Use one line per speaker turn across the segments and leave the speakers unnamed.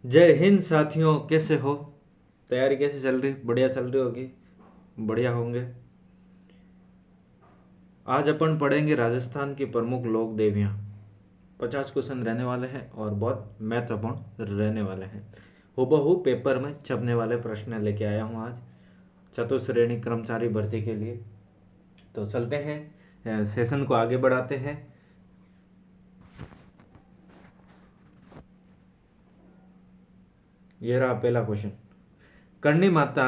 जय हिंद साथियों, कैसे हो? तैयारी कैसे चल रही? बढ़िया चल रही होगी, बढ़िया होंगे। आज अपन पढ़ेंगे राजस्थान की प्रमुख लोक देवियाँ। 50 क्वेश्चन रहने वाले हैं और बहुत महत्वपूर्ण रहने वाले हैं। हूबहू पेपर में छपने वाले प्रश्न लेके आया हूँ आज चतुश्रेणी कर्मचारी भर्ती के लिए। तो चलते हैं, सेशन को आगे बढ़ाते हैं। ये रहा पहला क्वेश्चन। करणी माता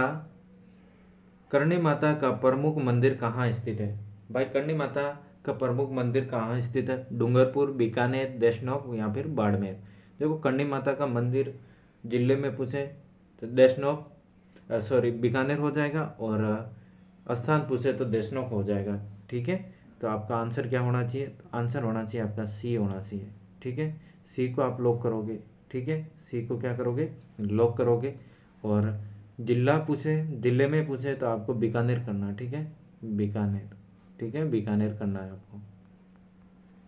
करणी माता का प्रमुख मंदिर कहाँ स्थित है? भाई, करणी माता का प्रमुख मंदिर कहाँ स्थित है? डूंगरपुर, बीकानेर, देशनोक या फिर बाड़मेर। देखो, करणी माता का मंदिर जिले में पूछे तो देशनोक, सॉरी, बीकानेर हो जाएगा, और स्थान पूछे तो देशनोक हो जाएगा। ठीक है, तो आपका आंसर क्या होना चाहिए? आंसर होना चाहिए आपका सी होना चाहिए। ठीक है, सी को आप लॉक करोगे। ठीक है, सी को क्या करोगे? लॉक करोगे। और जिला पूछे, जिले में पूछे तो आपको बीकानेर करना है। ठीक है, बीकानेर। ठीक है, बीकानेर करना है आपको।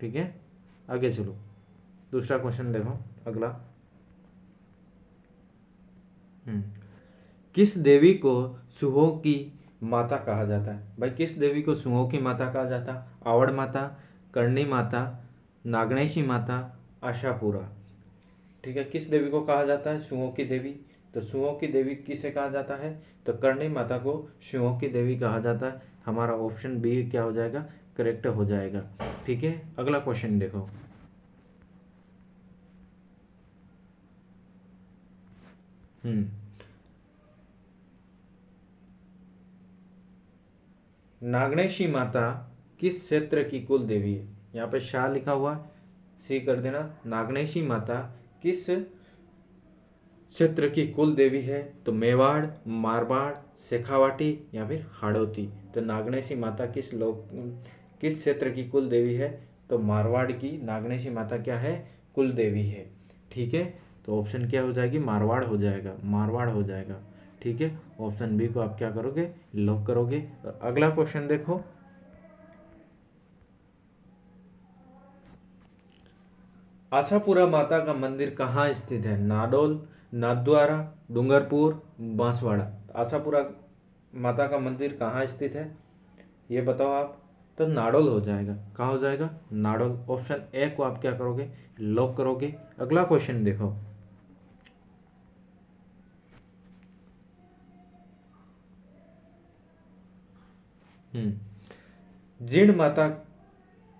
ठीक है, आगे चलो। दूसरा क्वेश्चन देखो, अगला। हम्म किस देवी को सुहों की माता कहा जाता है? भाई, किस देवी को सुहों की माता कहा जाता है? आवड़ माता, करणी माता, नागणेशी माता, आशापुरा। ठीक है, किस देवी को कहा जाता है सुहों की देवी? तो सुहों की देवी किसे कहा जाता है? तो करणी माता को सुहों की देवी कहा जाता है। हमारा ऑप्शन बी क्या हो जाएगा? करेक्ट हो जाएगा। ठीक है, अगला क्वेश्चन देखो। हम्म नागणेशी माता किस क्षेत्र की कुल देवी है? यहाँ पे शाह लिखा हुआ है, सी कर देना। नागणेशी माता किस क्षेत्र की कुल देवी है? तो मेवाड़, मारवाड़, शेखावाटी या फिर हाड़ौती। तो नागणेशी माता किस क्षेत्र की कुल देवी है? तो मारवाड़ की नागणेशी माता क्या है? कुल देवी है। ठीक है, तो ऑप्शन क्या हो जाएगी? मारवाड़ हो जाएगा, मारवाड़ हो जाएगा। ठीक है, ऑप्शन बी को आप क्या करोगे? लॉक करोगे। और अगला क्वेश्चन देखो। आशापुरा माता का मंदिर कहाँ स्थित है? नाडोल, नाथद्वारा, डूंगरपुर, बांसवाड़ा। आशापुरा माता का मंदिर कहाँ स्थित है, ये बताओ आप। तो नाडोल हो जाएगा। कहाँ हो जाएगा? नाडोल। ऑप्शन ए को आप क्या करोगे? लॉक करोगे। अगला क्वेश्चन देखो। जीण माता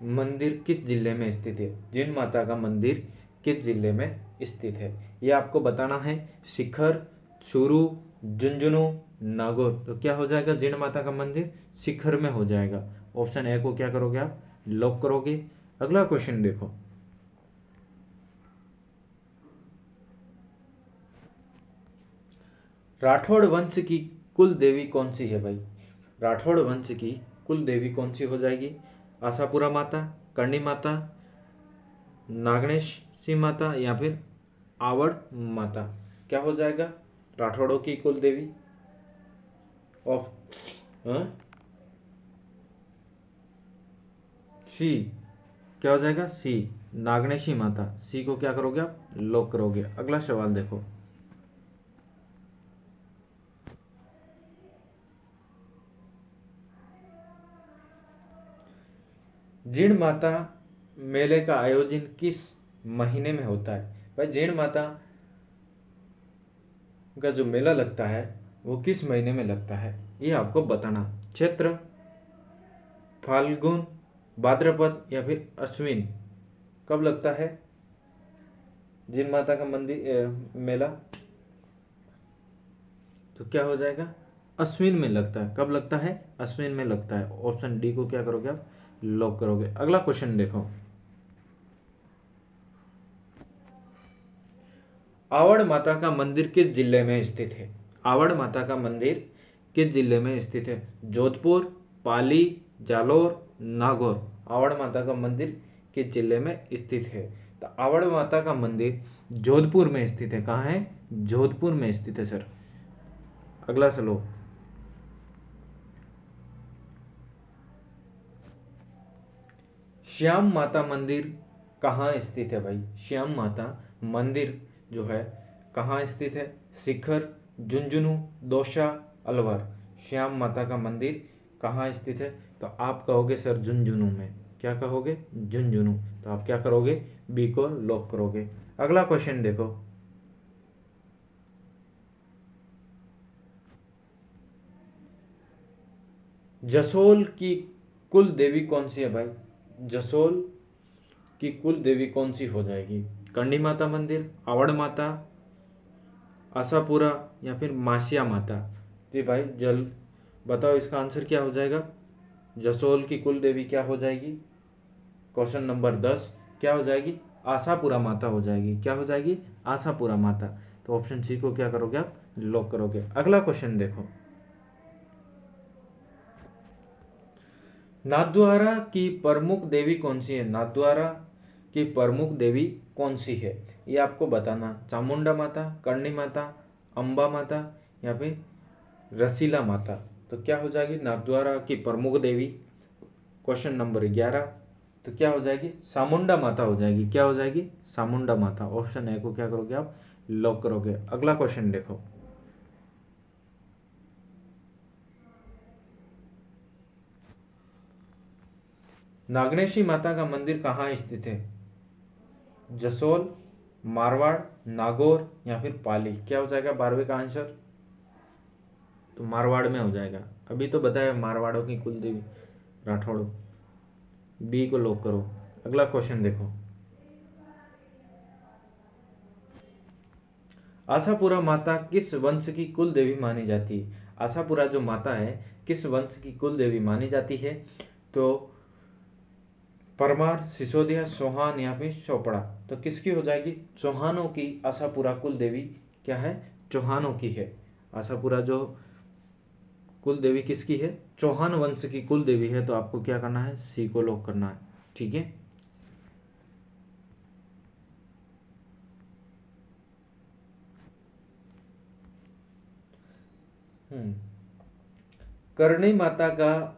मंदिर किस जिले में स्थित है? जीण माता का मंदिर किस जिले में स्थित है, ये आपको बताना है। शिखर, चूरू, झुंझुनू, नागौर। तो क्या हो जाएगा? जीण माता का मंदिर शिखर में हो जाएगा। ऑप्शन ए को क्या करोगे आप? लॉक करोगे। अगला क्वेश्चन देखो। राठौड़ वंश की कुल देवी कौन सी है भाई? राठौड़ वंश की कुल देवी कौन सी हो जाएगी? आशापुरा माता, करणी माता, नागणेशी माता या फिर आवड़ माता। क्या हो जाएगा राठौड़ों की कुल देवी? ऑफ सी। क्या हो जाएगा? सी, नागणेशी माता। सी को क्या करोगे आप? लॉक करोगे। अगला सवाल देखो। जीण माता मेले का आयोजन किस महीने में होता है? भाई, जीण माता का जो मेला लगता है वो किस महीने में लगता है, ये आपको बताना। चैत्र, फाल्गुन, भाद्रपद या फिर अश्विन। कब लगता है जीण माता का मेला? तो क्या हो जाएगा? अश्विन में लगता है। कब लगता है? अश्विन में लगता है। ऑप्शन डी को क्या करोगे आप? लॉक करोगे। अगला क्वेश्चन देखो। आवड़ माता का मंदिर किस जिले में स्थित है? आवड़ माता का मंदिर किस जिले में स्थित है? जोधपुर, पाली, जालोर, नागौर। आवड़ माता का मंदिर किस जिले में स्थित है? तो आवड़ माता का मंदिर जोधपुर में स्थित है। कहाँ है? जोधपुर में स्थित है सर। अगला चलो। श्याम माता मंदिर कहाँ स्थित है भाई? श्याम माता मंदिर जो है कहाँ स्थित है? शिखर, झुंझुनू, दौसा, अलवर। श्याम माता का मंदिर कहाँ स्थित है? तो आप कहोगे सर झुंझुनू में। क्या कहोगे? झुंझुनू। तो आप क्या करोगे? बी को लॉक करोगे। अगला क्वेश्चन देखो, जसोल की कुल देवी कौन सी है भाई? जसोल की कुल देवी कौन सी हो जाएगी? करणी माता मंदिर, आवड़ माता, आशापुरा या फिर मासिया माता? तो भाई जल बताओ इसका आंसर क्या हो जाएगा? जसोल की कुल देवी क्या हो जाएगी? क्वेश्चन नंबर 10 क्या हो जाएगी? आशापुरा माता हो जाएगी। क्या हो जाएगी? आशापुरा माता। तो ऑप्शन सी को क्या करोगे आप? लॉक करोगे। अगला क्वेश्चन देखो, नाथद्वारा की प्रमुख देवी कौन सी है? नाथद्वारा की प्रमुख देवी कौन सी है ये आपको बताना। चामुंडा माता, करणी माता, अंबा माता या फिर रसीला माता? तो क्या हो जाएगी नाथद्वारा की प्रमुख देवी? क्वेश्चन नंबर 11 तो क्या हो जाएगी? चामुंडा माता हो जाएगी। क्या हो जाएगी? चामुंडा माता। ऑप्शन ए को क्या करोगे आप? लॉक करोगे। अगला क्वेश्चन देखो, नागनेशी माता का मंदिर कहाँ स्थित है? जसोल, मारवाड़, नागौर या फिर पाली? क्या हो जाएगा 12वें का आंसर? तो मारवाड़ में हो जाएगा। अभी तो बताया मारवाड़ों की कुल देवी राठौड़ों। बी को लॉक करो। अगला क्वेश्चन देखो, आशापुरा माता किस वंश की कुल देवी मानी जाती है? आशापुरा जो माता है किस वंश की कुल देवी मानी जाती है? तो परमार, सिसोदिया, चौहान या फिर चोपड़ा? तो किसकी हो जाएगी? चौहानों की आशापुरा कुल देवी क्या है? चौहानों की है। आशापुरा जो कुल देवी किसकी है? चौहान वंश की कुल देवी है। तो आपको क्या करना है? सी को लॉक करना है। ठीक है। करणी माता का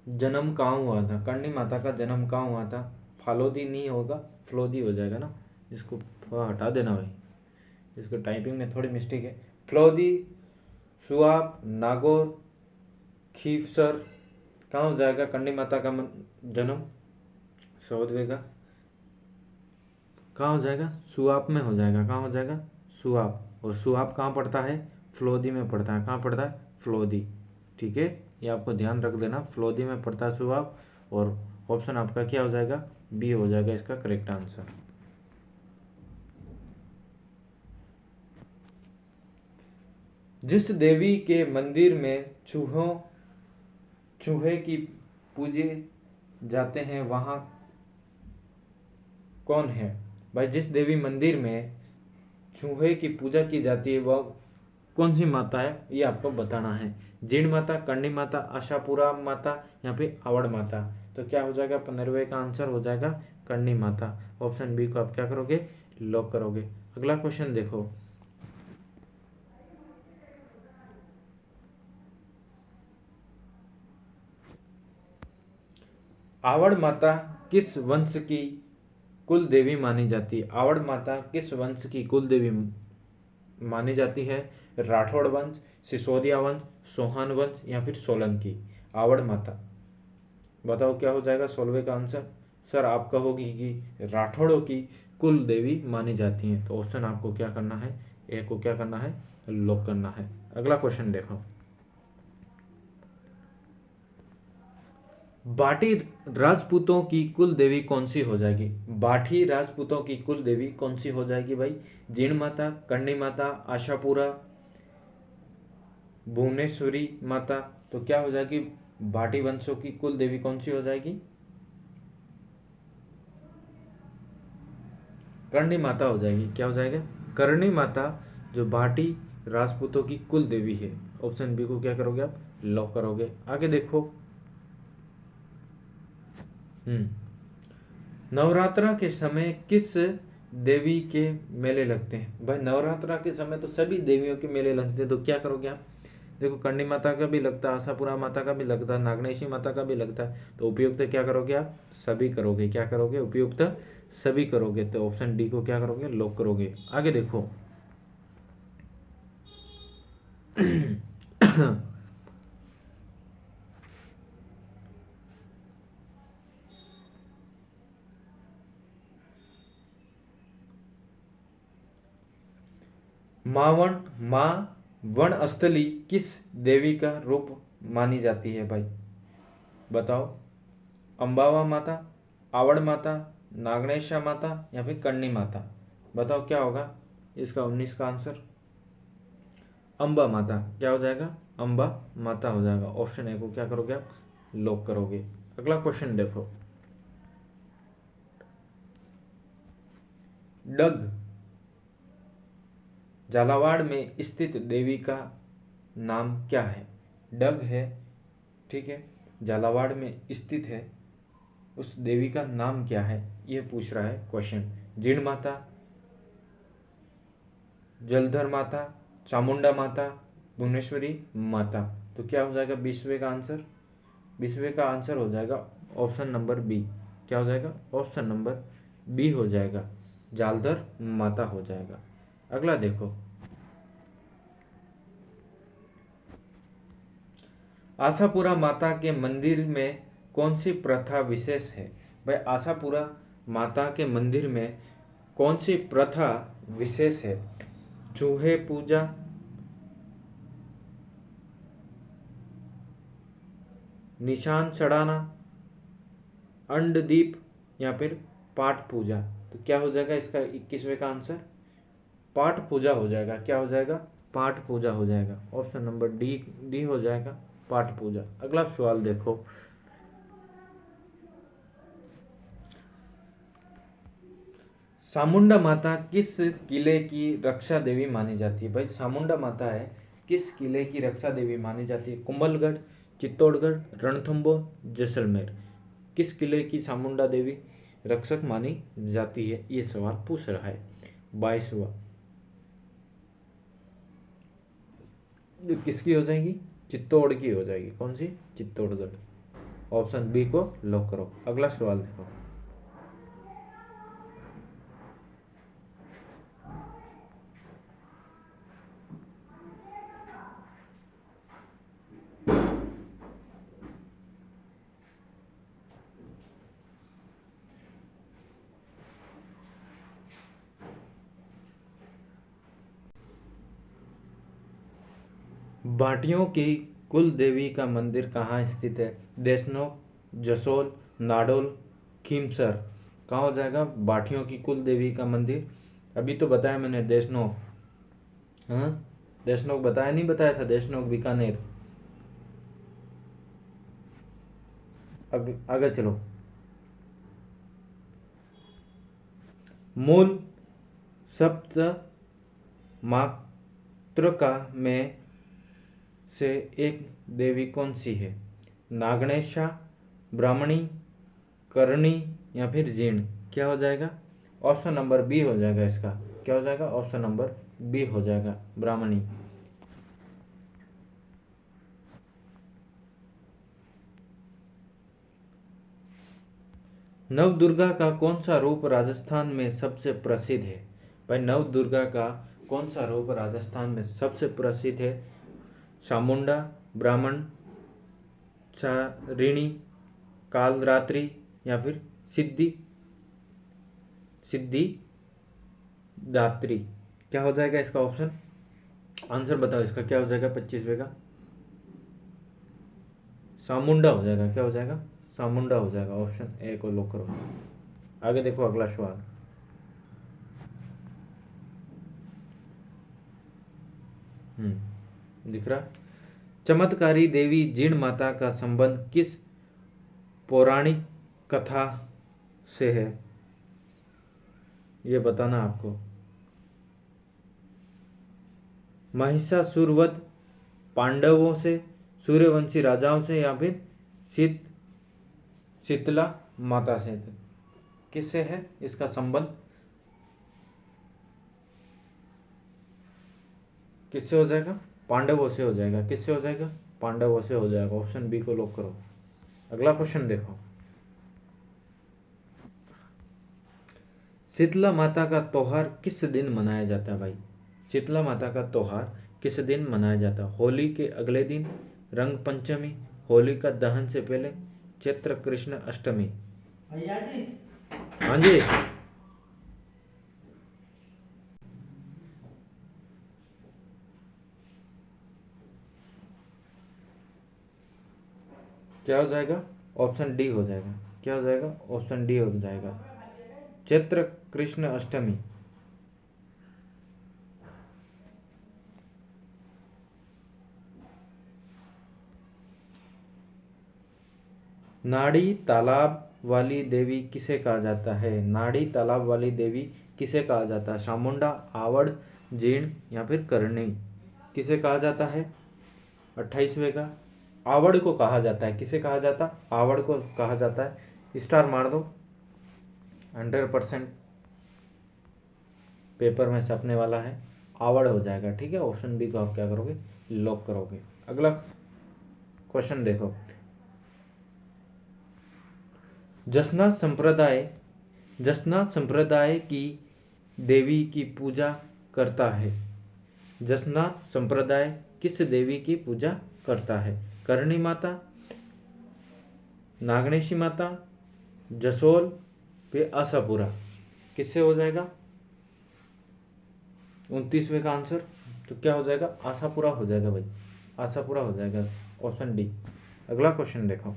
जन्म कहाँ हुआ था? करणी माता का जन्म कहाँ हुआ था? फालोदी नहीं होगा, फ्लोदी हो जाएगा ना। इसको थोड़ा हटा देना भाई, इसको टाइपिंग में थोड़ी मिस्टेक है। फ्लोदी, सुआब, नागौर, खीवसर कहाँ हो जाएगा करणी माता का जन्म? सौदवे का कहाँ हो जाएगा? सुआब में हो जाएगा। कहाँ हो जाएगा? सुआब। और सुआब कहाँ पड़ता है? फ्लोदी में पड़ता है। कहाँ पड़ता है? फ्लोदी। ठीक है, ये आपको ध्यान रख देना, फ्लोदी में पड़ता है सुआब। और ऑप्शन आपका क्या हो जाएगा? बी हो जाएगा इसका करेक्ट आंसर। जिस देवी के मंदिर में चूहे की पूजे जाते हैं वहाँ कौन है? भाई जिस देवी मंदिर में चूहे की पूजा की जाती है वह कौन सी माता है ये आपको बताना है। जीण माता, करणी माता, आशापुरा माता या फिर आवड़ माता? तो क्या हो जाएगा? 15वें का आंसर हो जाएगा करणी माता। ऑप्शन बी को आप क्या करोगे? लॉक करोगे। अगला क्वेश्चन देखो, आवड़ माता किस वंश की कुल देवी मानी जाती है? आवड़ माता किस वंश की कुल देवी मानी जाती है? राठौड़ वंश, सिसोदिया वंश, चौहान वंश या फिर सोलंकी? आवड़ माता बताओ क्या हो जाएगा 16वें का आंसर? सर आप कहोगी कि राठौड़ों की कुल देवी मानी जाती हैं। तो ऑप्शन आपको क्या करना है? ए को क्या करना है? लॉक करना है। अगला क्वेश्चन देखो, बाटी राजपूतों की कुल देवी कौन सी हो जाएगी? बाठी राजपूतों की कुल देवी कौन सी हो जाएगी भाई? जीण माता, करणी माता, आशापुरा, भुवनेश्वरी माता? तो क्या हो जाएगी? भाटी वंशों की कुल देवी कौन सी हो जाएगी? करणी माता हो जाएगी। क्या हो जाएगा? करणी माता जो भाटी राजपूतों की कुल देवी है। ऑप्शन बी को क्या करोगे आप? लॉक करोगे। आगे देखो, नवरात्रा के समय किस देवी के मेले लगते हैं? भाई नवरात्रा के समय तो सभी देवियों के मेले लगते हैं। तो क्या करोगे आप? देखो करणी माता का भी लगता है, आशापुरा माता का भी लगता है, नागनेशी माता का भी लगता है, तो उपयुक्त क्या करोगे आप? सभी करोगे। क्या करोगे? उपयुक्त सभी करोगे। तो ऑप्शन डी को क्या करोगे? लॉक करोगे। आगे देखो मावण माँ वनस्थली किस देवी का रूप मानी जाती है भाई? बताओ। अंबावा माता, आवड़ माता, नागनेशा माता या फिर कर्णी माता? बताओ क्या होगा इसका 19 का आंसर? अंबा माता। क्या हो जाएगा? अंबा माता हो जाएगा। ऑप्शन ए को क्या करोगे आप? लॉक करोगे। अगला क्वेश्चन देखो, डग झालावाड़ में स्थित देवी का नाम क्या है? डग है, ठीक है, झालावाड़ में स्थित है, उस देवी का नाम क्या है? ये पूछ रहा है क्वेश्चन। जीण माता, जलधर माता, चामुंडा माता, भुवनेश्वरी माता? तो क्या हो जाएगा 20वें का आंसर? 20वें का आंसर हो जाएगा ऑप्शन नंबर बी। क्या हो जाएगा? ऑप्शन नंबर बी हो जाएगा, जालधर माता हो जाएगा। अगला देखो, आशापुरा माता के मंदिर में कौन सी प्रथा विशेष है? भाई आशापुरा माता के मंदिर में कौन सी प्रथा विशेष है? चूहे पूजा, निशान चढ़ाना, अंडदीप या फिर पाठ पूजा? तो क्या हो जाएगा इसका 21वें का आंसर? पाठ पूजा हो जाएगा। क्या हो जाएगा? पाठ पूजा हो जाएगा। ऑप्शन नंबर डी डी हो जाएगा, पाठ पूजा। अगला सवाल देखो, चामुंडा माता किस किले की रक्षा देवी मानी जाती है? भाई चामुंडा माता है, किस किले की रक्षा देवी मानी जाती है? कुंभलगढ़, चित्तौड़गढ़, रणथंबोर, जैसलमेर? किस किले की चामुंडा देवी रक्षक मानी जाती है? ये सवाल पूछ रहा है। 22वां किसकी हो जाएगी? चित्तौड़ की हो जाएगी। कौन सी? चित्तौड़गढ़। ऑप्शन बी को लॉक करो। अगला सवाल देखो, भाटियों की कुल देवी का मंदिर कहाँ स्थित है? देशनोक, जसोल, नाडोल, खीमसर? कहाँ हो जाएगा भाटियों की कुल देवी का मंदिर? अभी तो बताया मैंने देशनोक। हाँ, देशनोक बताया नहीं? बताया था देशनोक बीकानेर। आगे चलो, मूल सप्त मातृका में से एक देवी कौन सी है? नागणेशा, ब्राह्मणी, करणी या फिर जीर्ण? क्या हो जाएगा? ऑप्शन नंबर बी हो जाएगा इसका। क्या हो जाएगा? ऑप्शन नंबर बी हो जाएगा, ब्राह्मणी। नवदुर्गा का कौन सा रूप राजस्थान में सबसे प्रसिद्ध है? भाई नवदुर्गा का कौन सा रूप राजस्थान में सबसे प्रसिद्ध है? चामुंडा, ब्राह्मण, चारिणी, कालरात्रि या फिर सिद्धि सिद्धि दात्री? क्या हो जाएगा इसका ऑप्शन? आंसर बताओ इसका क्या हो जाएगा 25वें का? चामुंडा हो जाएगा। क्या हो जाएगा? चामुंडा हो जाएगा। ऑप्शन ए को लॉक करो। आगे देखो अगला सवाल, दिख रहा? चमत्कारी देवी जीण माता का संबंध किस पौराणिक कथा से है? ये बताना आपको। महिषासुरवध, पांडवों से, सूर्यवंशी राजाओं से या फिर शीतला माता से? किससे है इसका संबंध? किससे हो जाएगा? पांडवों से हो जाएगा। किससे हो जाएगा? पांडवों से हो जाएगा। ऑप्शन बी को लॉक करो। अगला क्वेश्चन देखो, शीतला माता का त्योहार किस दिन मनाया जाता है भाई? शीतला माता का त्योहार किस दिन मनाया जाता है? होली के अगले दिन, रंग पंचमी, होली का दहन से पहले, चैत्र कृष्ण अष्टमी।
भैया जी,
हाँ जी, क्या हो जाएगा? ऑप्शन डी हो जाएगा। क्या हो जाएगा? ऑप्शन डी हो जाएगा, चैत्र कृष्ण अष्टमी। नाड़ी तालाब वाली देवी किसे कहा जाता है? नाड़ी तालाब वाली देवी किसे कहा जाता है? चामुंडा, आवड़, जीर्ण या फिर करणी। किसे कहा जाता है? 28वें का आवड़ को कहा जाता है। किसे कहा जाता? आवड़ को कहा जाता है। स्टार मार दो, 100% पेपर में छपने वाला है, आवड़ हो जाएगा। ठीक है, ऑप्शन बी को आप क्या करोगे? लॉक करोगे। अगला क्वेश्चन देखो, जसना संप्रदाय की देवी की पूजा करता है। जसना संप्रदाय किस देवी की पूजा करता है? करणी माता, नागणेशी माता, जसोल, फिर आशापुरा। किससे हो जाएगा 29वें का आंसर? तो क्या हो जाएगा? आशापुरा हो जाएगा भाई, आशापुरा हो जाएगा, ऑप्शन डी। अगला क्वेश्चन देखो,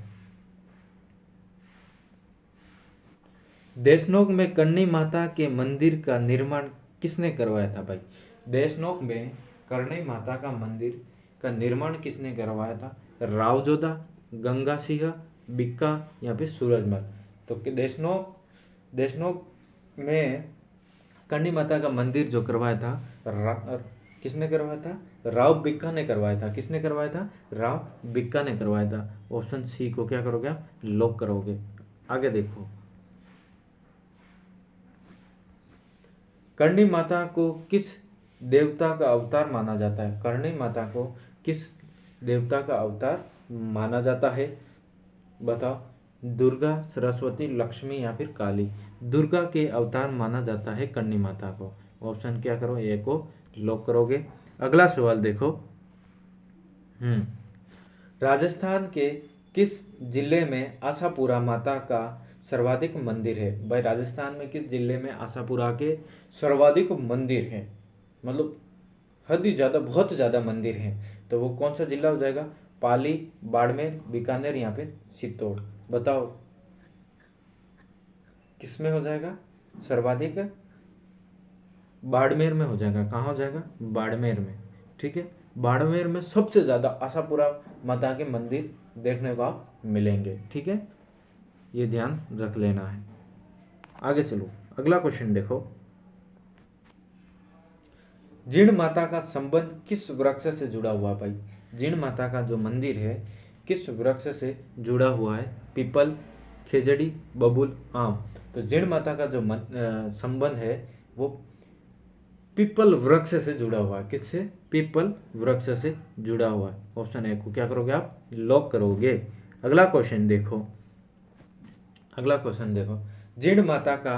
देशनोक में करणी माता के मंदिर का निर्माण किसने करवाया था भाई? देशनोक में करणी माता का मंदिर का निर्माण किसने करवाया था? राव जोधा, गंगा सिंह, बिक्का या फिर सूरजमल। तो देशनोक में करणी माता का मंदिर जो करवाया था, किसने करवाया था? राव बिक्का ने करवाया था। किसने करवाया था? राव बिक्का ने करवाया था। ऑप्शन सी को क्या करोगे आप? लॉक करोगे। आगे देखो, करणी माता को किस देवता का अवतार माना जाता है? करणी माता को किस देवता का अवतार माना जाता है? बताओ, दुर्गा, सरस्वती, लक्ष्मी या फिर काली। दुर्गा के अवतार माना जाता है करणी माता को। ऑप्शन क्या करो? ए को लॉक करोगे। अगला सवाल देखो, राजस्थान के किस जिले में आशापुरा माता का सर्वाधिक मंदिर है? भाई राजस्थान में किस जिले में आशापुरा के सर्वाधिक मंदिर हैं? मतलब हद ही ज़्यादा, बहुत ज़्यादा मंदिर हैं। तो वो कौन सा जिला हो जाएगा? पाली, बाड़मेर, बीकानेर या फिर चित्तौड़। बताओ किस में हो जाएगा सर्वाधिक? बाड़मेर में हो जाएगा। कहाँ हो जाएगा? बाड़मेर में। ठीक है, बाड़मेर में सबसे ज़्यादा आशापुरा माता के मंदिर देखने को आप मिलेंगे। ठीक है, ये ध्यान रख लेना है। आगे चलो, अगला क्वेश्चन देखो, जीर्ण माता का संबंध किस वृक्ष से जुड़ा हुआ है भाई? जीर्ण माता का जो मंदिर है किस वृक्ष से जुड़ा हुआ है? पीपल, खेजड़ी, बबूल, आम। तो जीर्ण माता का जो संबंध है वो पीपल वृक्ष से जुड़ा हुआ है। किससे? पीपल वृक्ष से जुड़ा हुआ है। ऑप्शन ए को क्या करोगे आप? लॉक करोगे। अगला क्वेश्चन देखो, जीर्ण माता का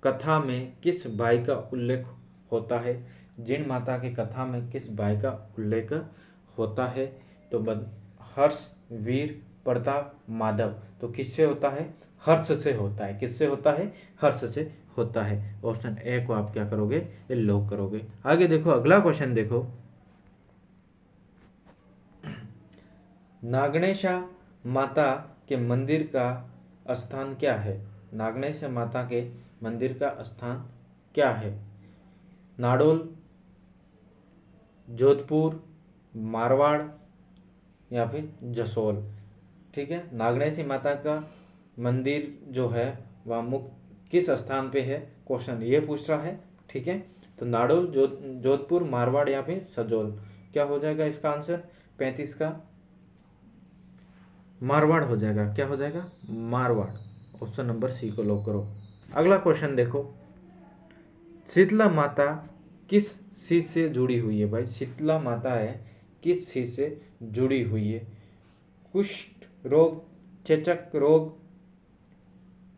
कथा में किस भाई का उल्लेख होता है? जीर्ण माता की कथा में किस भाई का उल्लेख होता है? तो हर्ष, वीर, प्रताप, माधव। तो किससे होता है? हर्ष से होता है। किससे होता है? हर्ष से होता है। ऑप्शन ए को आप क्या करोगे? ये लॉक करोगे। आगे देखो, अगला क्वेश्चन देखो, नागणेशा माता के मंदिर का स्थान क्या है? नागणेश माता के मंदिर का स्थान क्या है? नाडोल, जोधपुर, मारवाड़ या फिर जसोल। ठीक है, नागणेशी माता का मंदिर जो है वह मुख्य किस स्थान पे है? क्वेश्चन ये पूछ रहा है। ठीक है, तो नाडोल, जोधपुर, मारवाड़ या फिर सजोल। क्या हो जाएगा इसका आंसर? 35 का मारवाड़ हो जाएगा। क्या हो जाएगा? मारवाड़। ऑप्शन नंबर सी को लॉक करो। अगला क्वेश्चन देखो, शीतला माता किस चीज से जुड़ी हुई है भाई? शीतला माता है किस चीज से जुड़ी हुई है? कुष्ठ रोग, चेचक रोग,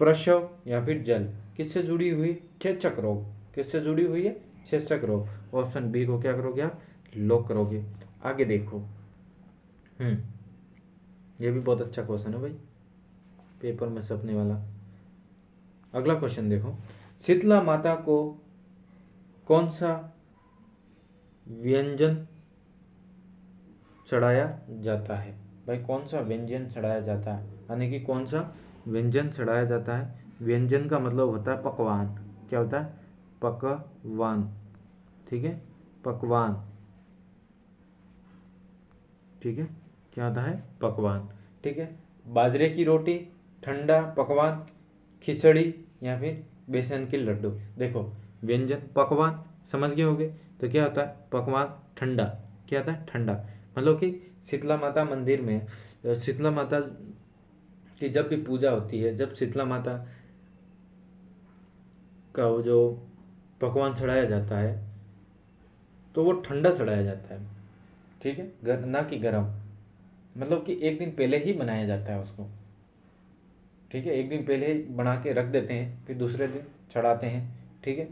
प्रसव या फिर जल? किससे जुड़ी हुई? चेचक रोग। किससे जुड़ी हुई है? चेचक रोग। ऑप्शन बी को क्या करोगे आप? लॉक करोगे। आगे देखो। ये भी बहुत अच्छा क्वेश्चन है भाई, पेपर में छपने वाला। अगला क्वेश्चन देखो। शीतला माता को कौन सा व्यंजन चढ़ाया जाता है? भाई कौन सा व्यंजन चढ़ाया जाता है, यानी कि कौन सा व्यंजन चढ़ाया जाता है? व्यंजन का मतलब होता है पकवान। क्या होता है? पकवान। ठीक है, पकवान। ठीक है, क्या होता है? पकवान। ठीक है, बाजरे की रोटी, ठंडा पकवान, खिचड़ी या फिर बेसन के लड्डू। देखो, व्यंजन पकवान समझ गए होगे, तो क्या होता है? पकवान ठंडा। क्या होता है? ठंडा। मतलब कि शीतला माता मंदिर में शीतला माता की जब भी पूजा होती है, जब शीतला माता का वो जो पकवान चढ़ाया जाता है तो वो ठंडा चढ़ाया जाता है। ठीक है, ना कि गरम। मतलब कि एक दिन पहले ही बनाया जाता है उसको। ठीक है, एक दिन पहले ही बना के रख देते हैं, फिर दूसरे दिन चढ़ाते हैं। ठीक है,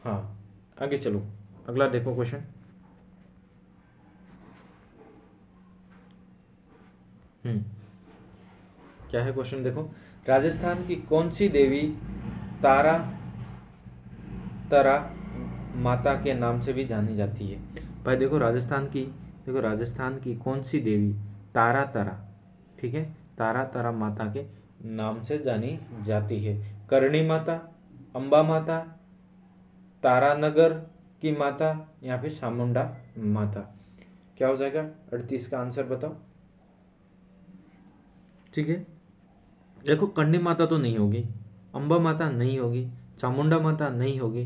हाँ। आगे चलो, अगला देखो क्वेश्चन। क्या है क्वेश्चन देखो। राजस्थान की कौन सी देवी तारा तरा माता के नाम से भी जानी जाती है? भाई देखो, राजस्थान की कौन सी देवी तारा तरा, ठीक है, तारा तरा माता के नाम से जानी जाती है? करणी माता, अंबा माता, तारानगर की माता या फिर चामुंडा माता? क्या हो जाएगा? 38 का आंसर बताओ। ठीक है, देखो, करणी माता तो नहीं होगी, अंबा माता नहीं होगी, चामुंडा माता नहीं होगी,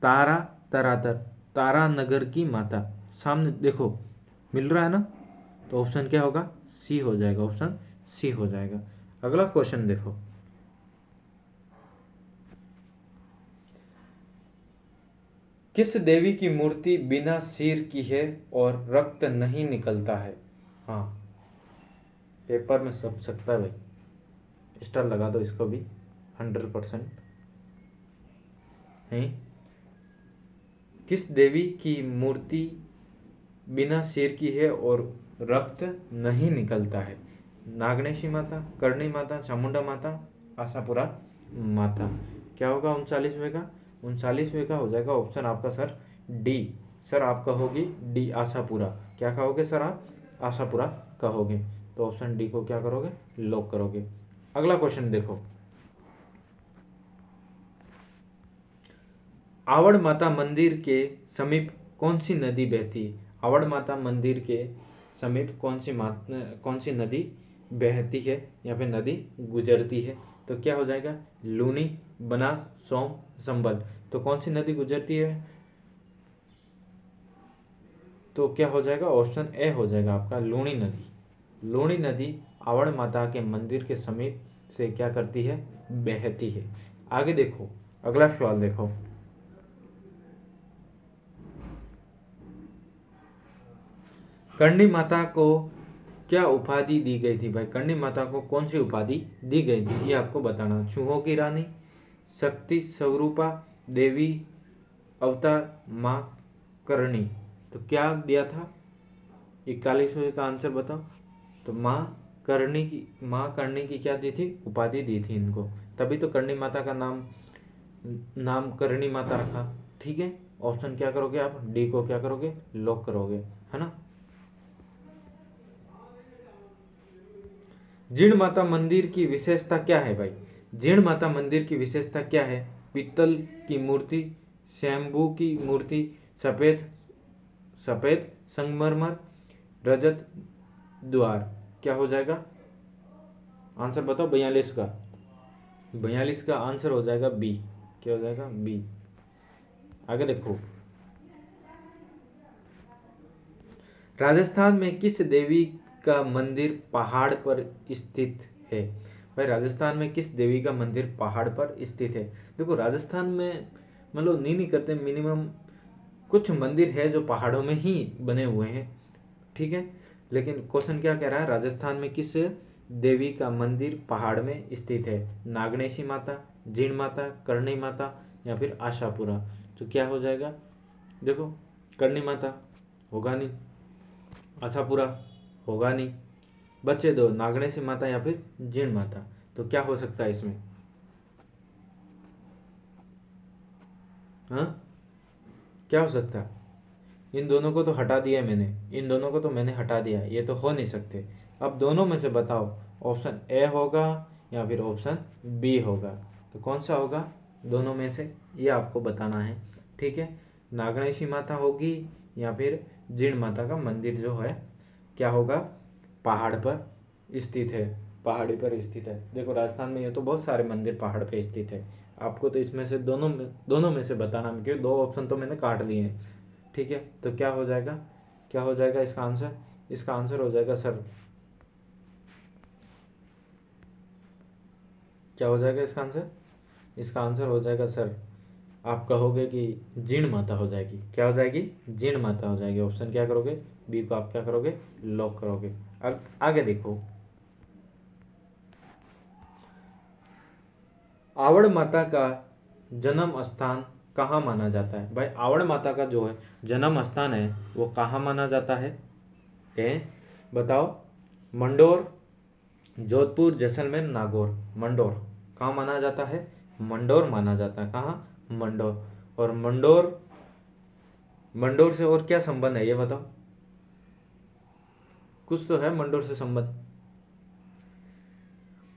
तारा तरातर तारा नगर की माता सामने देखो मिल रहा है ना, तो ऑप्शन क्या होगा? सी हो जाएगा। ऑप्शन सी हो जाएगा। अगला क्वेश्चन देखो। किस देवी की मूर्ति बिना सिर की है और रक्त नहीं निकलता है? हाँ, पेपर में सब सकता है भाई, स्टार लगा दो इसको भी, 100% है। किस देवी की मूर्ति बिना सिर की है और रक्त नहीं निकलता है? नागनेशी माता, करणी माता, चामुंडा माता, आशापुरा माता? क्या होगा 39वें का? 39वें का हो जाएगा ऑप्शन आपका सर डी। सर आप कहोगे डी, आशापुरा। क्या कहोगे सर आप? आशापुरा कहोगे। तो ऑप्शन डी को क्या करोगे? लॉक करोगे। अगला क्वेश्चन देखो। आवड़ माता मंदिर के समीप कौन सी नदी बहती है? आवड़ माता मंदिर के समीप कौन सी नदी बहती है या फिर नदी गुजरती है? तो क्या हो जाएगा? लूनी, बनास, सोम, संबल। तो कौन सी नदी गुजरती है? तो क्या हो जाएगा? ऑप्शन ए हो जाएगा आपका, लूनी नदी। लूनी नदी आवड़ माता के मंदिर के समीप से क्या करती है? बहती है। आगे देखो, अगला सवाल देखो। करणी माता को क्या उपाधि दी गई थी? भाई करणी माता को कौन सी उपाधि दी गई थी, ये आपको बताना। चूहों की रानी, शक्ति स्वरूपा, देवी अवतार, माँ करणी? तो क्या दिया था? 41वें का आंसर बताओ। तो माँ करणी की क्या दी थी? उपाधि दी थी इनको, तभी तो करणी माता का नाम करणी माता रखा। ठीक है, ऑप्शन क्या करोगे आप? डी को क्या करोगे? लॉक करोगे, है ना। जीण माता मंदिर की विशेषता क्या है भाई? जीण माता मंदिर की विशेषता क्या है? पीतल की मूर्ति, शंभू की मूर्ति, सफेद सफेद संगमरमर, रजत द्वार? क्या हो जाएगा आंसर बताओ? 42 का। 42 का आंसर हो जाएगा बी। क्या हो जाएगा? बी। आगे देखो। राजस्थान में किस देवी का मंदिर पहाड़ पर स्थित है? भाई राजस्थान में किस देवी का मंदिर पहाड़ पर स्थित है? देखो, राजस्थान में मतलब नहीं करते, मिनिमम कुछ मंदिर है जो पहाड़ों में ही बने हुए हैं, ठीक है। लेकिन क्वेश्चन क्या कह रहा है, राजस्थान में किस देवी का मंदिर पहाड़ में स्थित है? नागणेशी माता, जीण माता, करणी माता या फिर आशापुरा। तो क्या हो जाएगा, देखो करणी माता होगा नहीं, आशापुरा होगा नहीं, बच्चे दो, नागणेशी माता या फिर जीण माता। तो क्या हो सकता है इसमें? हाँ, क्या हो सकता है? इन दोनों को तो हटा दिया मैंने, इन दोनों को तो मैंने हटा दिया, ये तो हो नहीं सकते। अब दोनों में से बताओ, ऑप्शन ए होगा या फिर ऑप्शन बी होगा? तो कौन सा होगा दोनों में से, ये आपको बताना है, ठीक है। नागणेशी माता होगी या फिर जीण माता का मंदिर जो है क्या होगा, पहाड़ पर स्थित है, पहाड़ी पर स्थित है। देखो राजस्थान में ये तो बहुत सारे मंदिर पहाड़ पे स्थित है, आपको तो इसमें से दोनों में से बताना है, क्योंकि दो ऑप्शन तो मैंने काट दिए हैं, ठीक है। तो क्या हो जाएगा, क्या हो जाएगा इसका आंसर? इसका आंसर हो जाएगा सर, क्या हो जाएगा इसका आंसर? इसका आंसर हो जाएगा सर, आप कहोगे कि जीण माता हो जाएगी। क्या हो जाएगी? जीण माता हो जाएगी। ऑप्शन क्या करोगे, बी को आप क्या करोगे, लॉक करोगे। अब आगे देखो, आवड़ माता का जन्म स्थान कहाँ माना जाता है? भाई आवड़ माता का जो है जन्म स्थान है वो कहाँ माना जाता है? ए बताओ, मंडोर, जोधपुर, जैसलमेर, नागौर। मंडोर कहाँ माना जाता है? मंडोर माना जाता है। कहाँ? मंडोर। और मंडोर, मंडोर से और क्या संबंध है ये बताओ, कुछ तो है मंडोर से संबंध।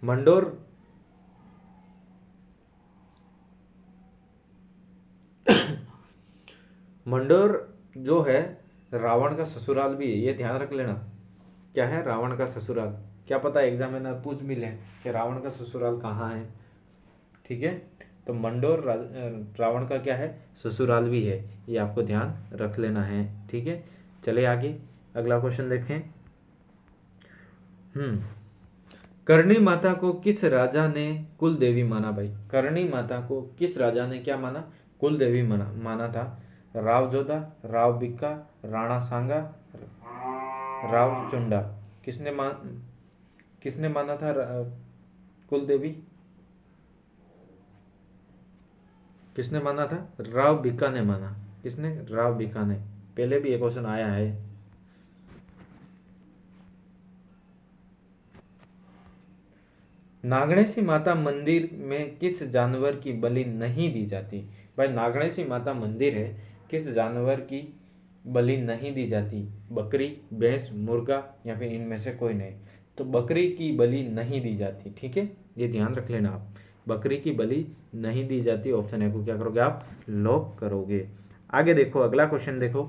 मंडोर, मंडोर जो है रावण का ससुराल भी है, ये ध्यान रख लेना। क्या है? रावण का ससुराल। क्या पता एग्जामिनर पूछ भी ले कि रावण का ससुराल कहाँ है, ठीक है। तो मंडोर रावण का क्या है, ससुराल भी है, ये आपको ध्यान रख लेना है, ठीक है। चले आगे, अगला क्वेश्चन देखें। करणी माता को किस राजा ने कुल देवी माना? भाई करणी माता को किस राजा ने क्या माना, कुल देवी माना था? राव जोधा, राव बिक्का, राणा सांगा, राव चुंडा। किसने माना था कुल देवी? किसने माना था? राव बिक्का ने माना। किसने? राव बिक्का ने। पहले भी एक क्वेश्चन आया है। नागणेशी माता मंदिर में किस जानवर की बलि नहीं दी जाती? भाई नागणेशी माता मंदिर है, किस जानवर की बलि नहीं दी जाती? बकरी, भैंस, मुर्गा या फिर इनमें से कोई नहीं। तो बकरी की बलि नहीं दी जाती, ठीक है, ये ध्यान रख लेना आप, बकरी की बलि नहीं दी जाती। ऑप्शन ए को क्या करोगे आप, लॉक करोगे। आगे देखो, अगला क्वेश्चन देखो।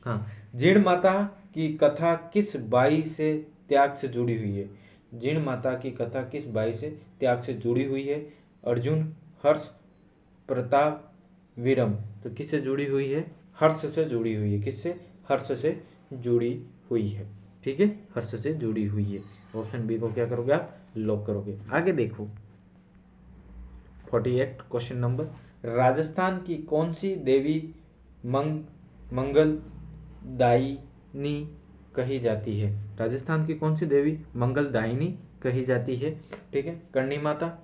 हाँ, जीण माता की कथा किस बाई से त्याग से जुड़ी हुई है? जीण माता की कथा किस बाई से त्याग से जुड़ी हुई है? अर्जुन, हर्ष, प्रताप, वीरम। तो किससे जुड़ी हुई है? हर्ष से जुड़ी हुई है। किससे? हर्ष से जुड़ी हुई है, ठीक है, हर्ष से जुड़ी हुई है। ऑप्शन बी को क्या करोगे आप, लॉक करोगे। आगे देखो 48 क्वेश्चन नंबर, राजस्थान की कौन सी देवी मंगलदायिनी कही जाती है? राजस्थान की कौन सी देवी मंगलदायिनी कही जाती है? ठीक है, करणी माता,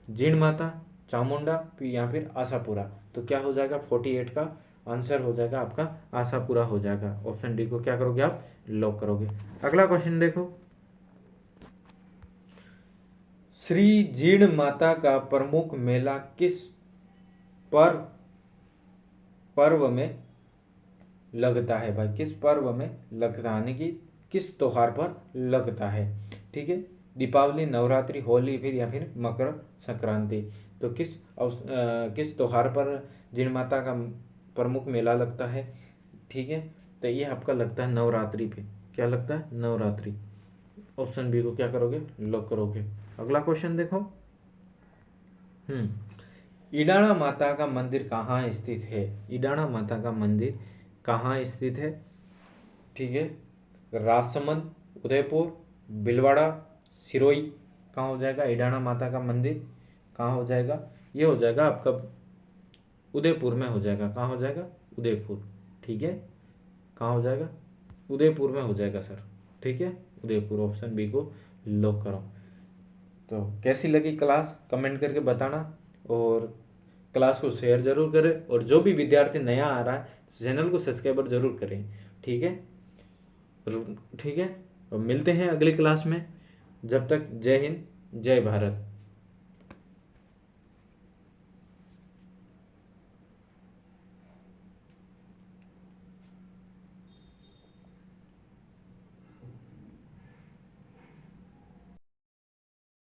जीण माता, चामुंडा या फिर आशापुरा। तो क्या हो जाएगा, 48 का आंसर हो जाएगा आपका आशापुरा हो जाएगा। ऑप्शन डी को क्या करोगे आप, लॉक करोगे। अगला क्वेश्चन देखो, श्री जीण माता का प्रमुख मेला किस पर्व में लगता है? भाई किस पर्व में लगता है, यानी कि किस त्योहार पर लगता है? ठीक है, दीपावली, नवरात्रि, होली फिर या फिर मकर संक्रांति। तो किस त्योहार पर जीण माता का प्रमुख मेला लगता है? ठीक है, तो ये आपका लगता है नवरात्रि पे। क्या लगता है? नवरात्रि। ऑप्शन बी को क्या करोगे, लॉक करोगे। अगला क्वेश्चन देखो, ईडाणा माता का मंदिर कहाँ स्थित है? ईडाणा माता का मंदिर कहाँ स्थित है? ठीक है, राजसमंद, उदयपुर, भीलवाड़ा, सिरोही। कहाँ हो जाएगा ईडाणा माता का मंदिर? कहाँ हो जाएगा? ये हो जाएगा आपका उदयपुर में हो जाएगा। कहाँ हो जाएगा? उदयपुर। ठीक है, कहाँ हो जाएगा? उदयपुर में हो जाएगा सर। ठीक है, उदयपुर, ऑप्शन बी को लॉक करो। तो कैसी लगी क्लास कमेंट करके बताना, और क्लास को शेयर जरूर करें, और जो भी विद्यार्थी नया आ रहा है चैनल को सब्सक्राइबर जरूर करें। ठीक है, ठीक है, और मिलते हैं अगली क्लास में। जब तक जय हिंद, जय भारत।